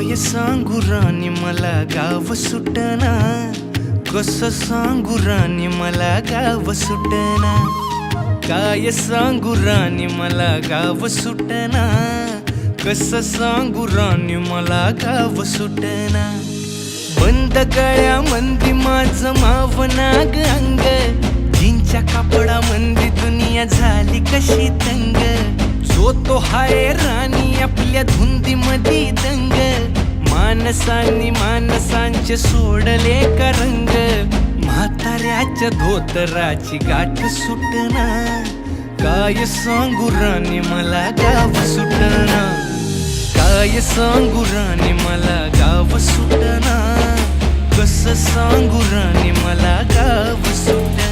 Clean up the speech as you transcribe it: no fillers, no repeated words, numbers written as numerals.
काय सांगू राणी मला गाव सुटना, कसं सांगू राणी मला गाव सुटना, काय सांगू राणी मला गाव सुटना, कसं सांगू राणी मला गाव सुटना। बंद गळ्यामंदी माझं मावनाग अंग, जीनच्या कापडामंदी दुनिया झाली कशी तंग, जो तो हाय राणी आपल्या धुंदीमधी दंग, माणसांनी माणसांचे सोडले का रंग, म्हाताऱ्याच्या धोतराची गाठ सुटना, काय सांगू राणी मला गाव सुटना, काय सांगू राणी मला गाव सुटना, कसं सांगू राणी मला गाव सुटना।